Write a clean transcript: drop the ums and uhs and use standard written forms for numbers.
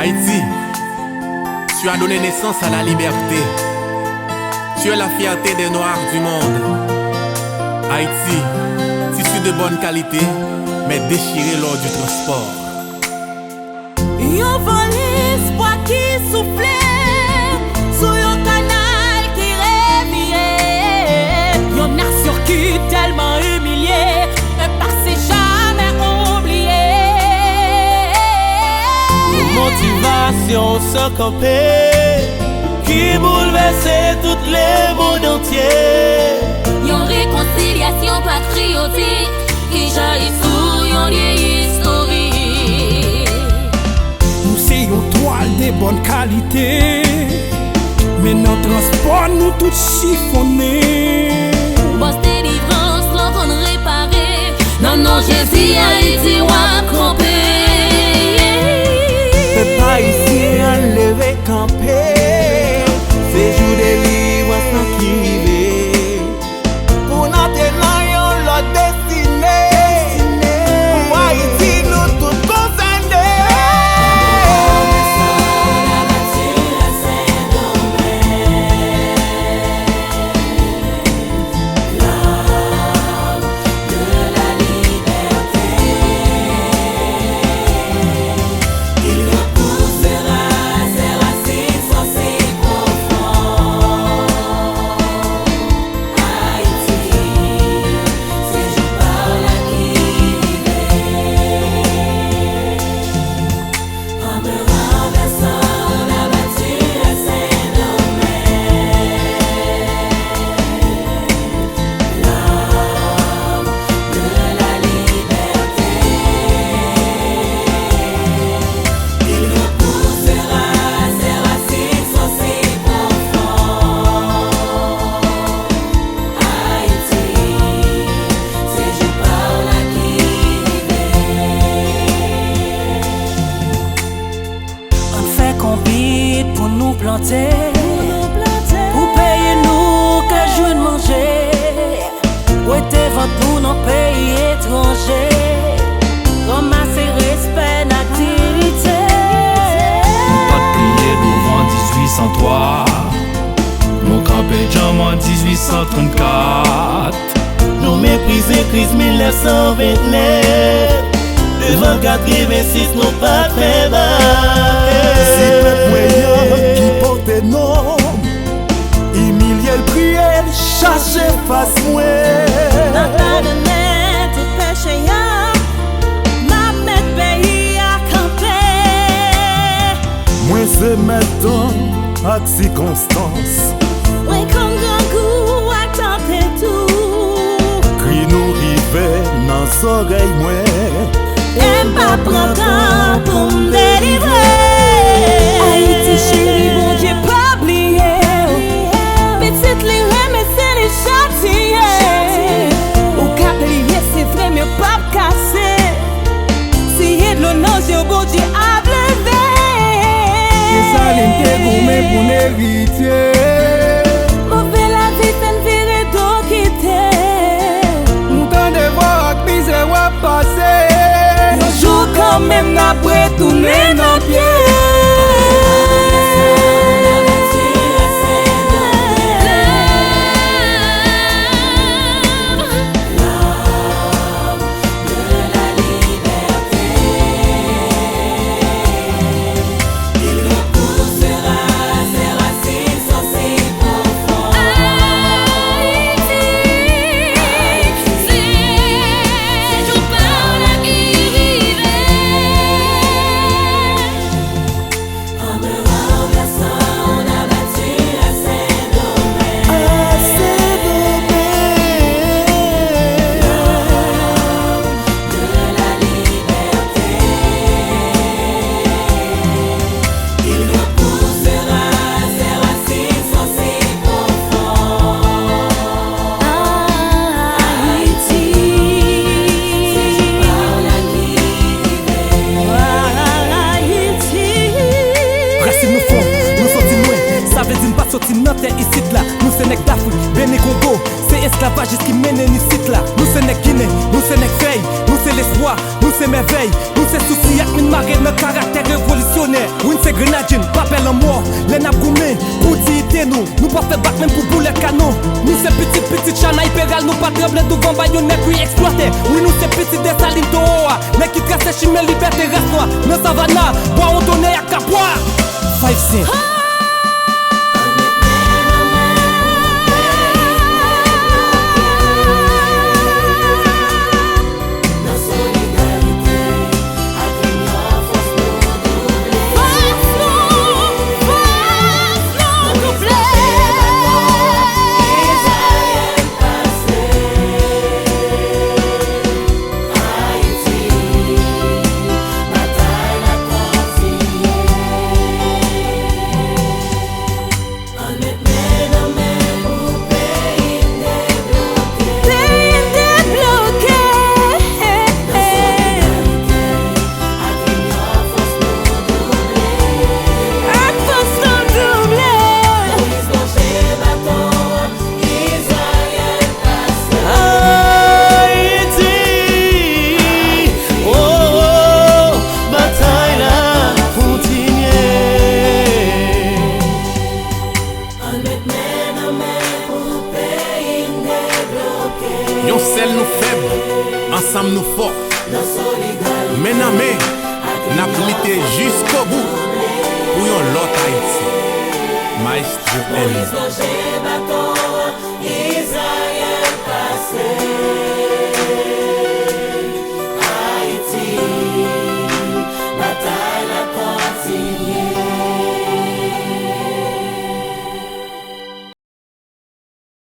Haïti, tu as donné naissance à la liberté. Tu es la fierté des Noirs du monde. Haïti, tissu de bonne qualité, mais déchiré lors du transport. Yon vol espoir qui soufflait sur yon canal qui réveillait. Yon nation qui tellement humiliée, un passé jamais oublié. Motivation sans camper, qui bouleversait tout le monde entier. Yon réconciliation patriotique qui jaillit sur yon lieu historique. Nous c'est une toile de bonne qualité, mais notre transport nous tout chiffonné. Bosse délivrance, l'on qu'on réparé. Non, non, Jésus, Haïti, ou à camper. C'est pas ici à lever camper. C'est jour de livre sans qui vive. Pour notre lion, l'autre destinée. Pour Haïti, nous tous concernés. Pour nous planter, pour payer nous que je veux manger. Où était votre pour nos pays étrangers? Ramasser respect d'activité. Pas crier devant 1803, nous camper jam en 1834. Nous mépriser crise 1929. Devant 86, nous pas fait mal. C'est le moyen qui porte nom, humilier le prier, chercher face moi. N'a pas de net, tout péché ya. M'a met pays à camper. Moi c'est maintenant à circonstance. Oui, comme grand coup à tenter tout. Cri nous river dans les oreilles moi. Et pas prendre temps pour me délivrer. Haïti chérie, bon Dieu, pas oublier. Petite lirée, mais c'est les châtiers. Au cap lié, c'est vrai, mais pas casser. Si y a de l'honneur, j'ai bon Dieu à lever. C'est ça l'intérêt pour mon héritier. Mauvais la vie, c'est une vie de dos quitter. Nous t'en devons à misère à passer. Jour quand même après tourner nos pieds. Nous c'est nek d'Afrique, Bénin, Congo, c'est esclavage qui mène ici là. Nous c'est nek Guinée, nous c'est nek veille, nous c'est l'espoir, nous c'est merveille, nous c'est souci avec une marée de caractère révolutionnaire. pas trembler devant baïonnette, oui exploité. Oui, nous c'est petit des salines d'Oa. Mais qui trace chimé liberté reste toi. Dans Savannah, bois on donne à Capois. 5 cents. Yon sel nous faibles, ensemble nous forts. Mais non mais, n'a plité jusqu'au bout pour yon l'autre Haïti. Maestro N.